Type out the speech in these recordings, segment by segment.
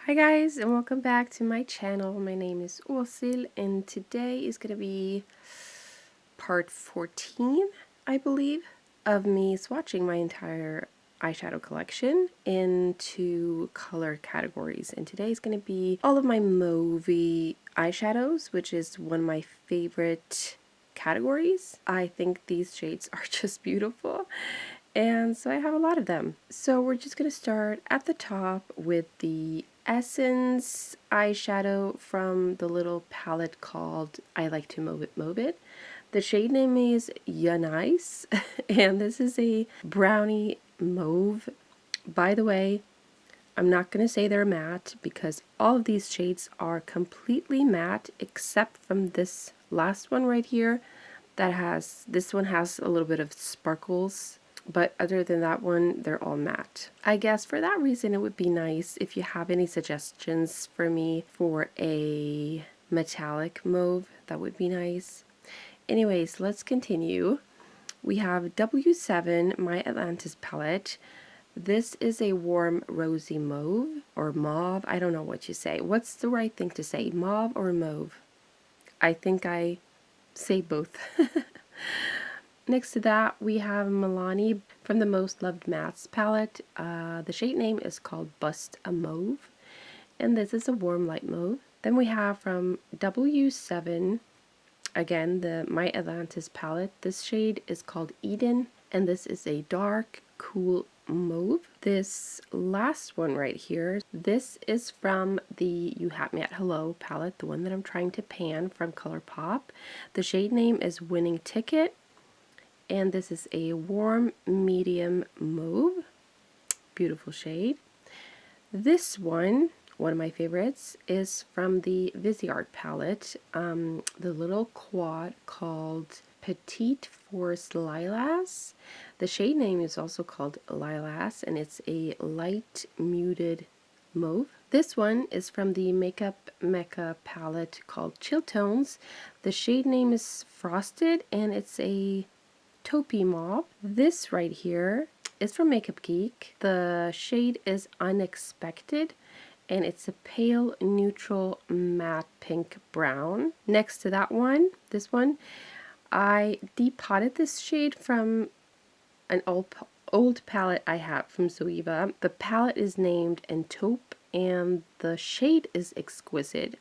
Hi guys, and welcome back to my channel. My name is Åsil and today is going to be part 14, I believe, of me swatching my entire eyeshadow collection into color categories. And today is going to be all of my mauve eyeshadows, which is one of my favorite categories. I think these shades are just beautiful. And so I have a lot of them. So we're just going to start at the top with the Essence eyeshadow from the little palette called I Like to Mauve It. The shade name is Nice, and this is a brownie mauve. By the way, I'm not going to say they're matte because all of these shades are completely matte except from this last one right here this one has a little bit of sparkles, but other than that one, they're all matte. I guess for that reason, it would be nice if you have any suggestions for me for a metallic mauve. That would be nice. Anyways, let's continue. We have W7, my Atlantis palette. This is a warm rosy mauve or mauve. I don't know what you say. What's the right thing to say, mauve or mauve? I think I say both. Next to that, we have Milani from the Most Loved Mattes palette. The shade name is called Bust a Mauve, and this is a warm light mauve. Then we have from W7, again, the My Atlantis palette. This shade is called Eden, and this is a dark, cool mauve. This last one right here, this is from the You Had Me at Hello palette, the one that I'm trying to pan from Colorpop. The shade name is Winning Ticket, and this is a warm medium mauve. Beautiful shade. This one of my favorites, is from the Viseart palette, the little quad called Petit Forest Lilas. The shade name is also called Lilas, and it's a light muted mauve. This one is from the Makeup Mekka palette called Chill Tones. The shade name is Frosted, and it's a taupe mauve. This right here is from Makeup Geek. The shade is Unexpected, and it's a pale neutral matte pink brown. Next to that one, this one, I depotted this shade from an old palette I have from Zoeva. The palette is named Taupe, and the shade is Exquisite.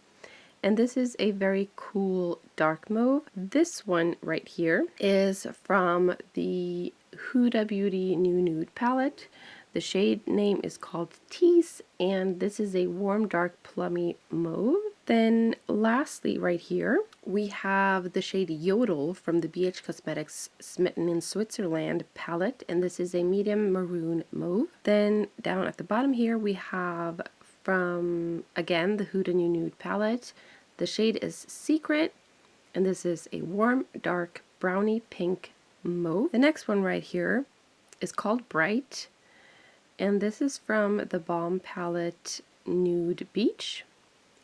And this is a very cool dark mauve. This one right here is from the Huda Beauty New Nude palette. The shade name is called Tease, and this is a warm dark plummy mauve. Then lastly right here, we have the shade Yodel from the BH Cosmetics Smitten in Switzerland palette, and this is a medium maroon mauve. Then down at the bottom here, we have from, again, the Huda New Nude palette. The shade is Secret, and this is a warm, dark, brownie pink mauve. The next one right here is called Bright, and this is from the Balm palette Nude Beach,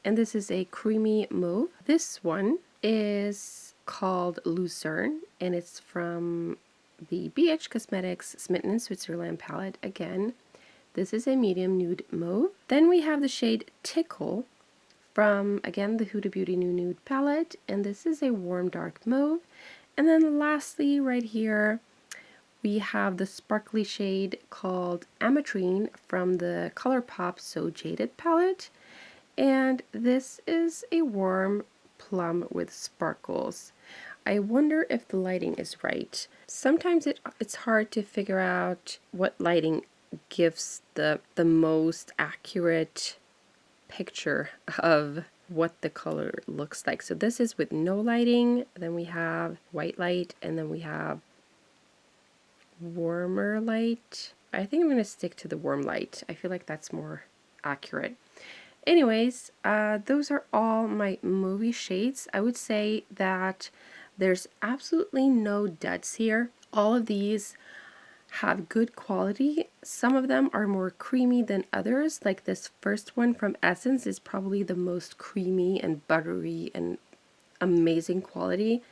and this is a creamy mauve. This one is called Lucerne, and it's from the BH Cosmetics Smitten in Switzerland palette again. This is a medium nude mauve. Then we have the shade Tickle from, again, the Huda Beauty New Nude palette, and this is a warm dark mauve. And then lastly right here, we have the sparkly shade called Ametrine from the Colorpop So Jaded palette, and this is a warm plum with sparkles. I wonder if the lighting is right. Sometimes it's hard to figure out what lighting gives the most accurate picture of what the color looks like. So this is with no lighting, then we have white light, and then we have warmer light. I think I'm going to stick to the warm light. I feel like that's more accurate. Anyways, those are all my movie shades. I would say that there's absolutely no duds here. All of these have good quality. Some of them are more creamy than others. Like this first one from Essence is probably the most creamy and buttery and amazing quality.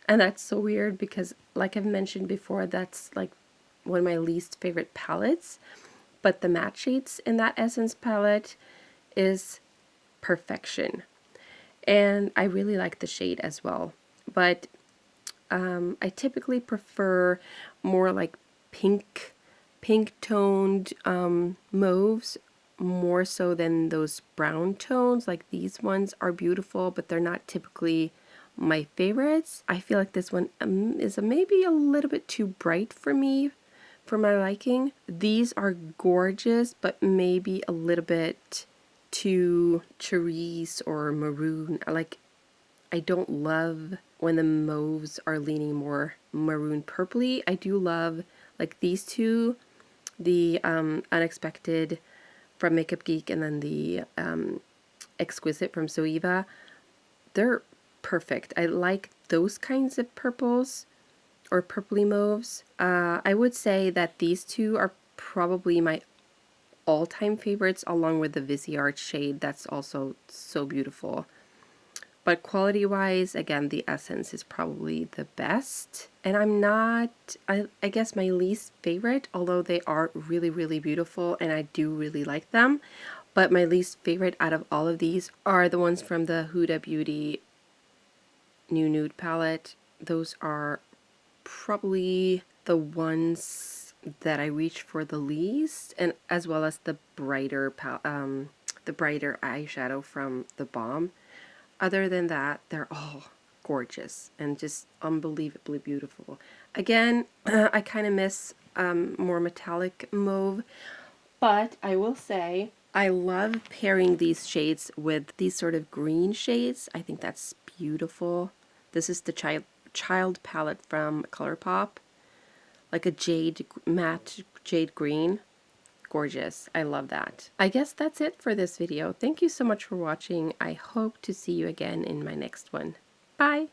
And that's so weird because, like I've mentioned before, that's like one of my least favorite palettes. But the matte shades in that Essence palette is perfection. And I really like the shade as well. But I typically prefer more like pink toned mauves more so than those brown tones. Like these ones are beautiful, but they're not typically my favorites. I feel like this one is maybe a little bit too bright for me, for my liking. These are gorgeous, but maybe a little bit too cerise or maroon. Like, I don't love when the mauves are leaning more maroon purpley. I do love like these two, the Unexpected from Makeup Geek and then the Exquisite from Zoeva. They're perfect. I like those kinds of purples or purpley mauves. I would say that these two are probably my all-time favorites, along with the Viseart shade that's also so beautiful. But quality-wise, again, the Essence is probably the best. And I'm not, I guess my least favorite, although they are really, really beautiful and I do really like them. But my least favorite out of all of these are the ones from the Huda Beauty new nude palette. Those are probably the ones that I reach for the least, and as well as the brighter eyeshadow from the Balm. Other than that, they're all gorgeous and just unbelievably beautiful. Again, I kind of miss more metallic mauve, but I will say I love pairing these shades with these sort of green shades. I think that's beautiful. This is the child palette from Colorpop, like a matte jade green. Gorgeous. I love that. I guess that's it for this video. Thank you so much for watching. I hope to see you again in my next one. Bye!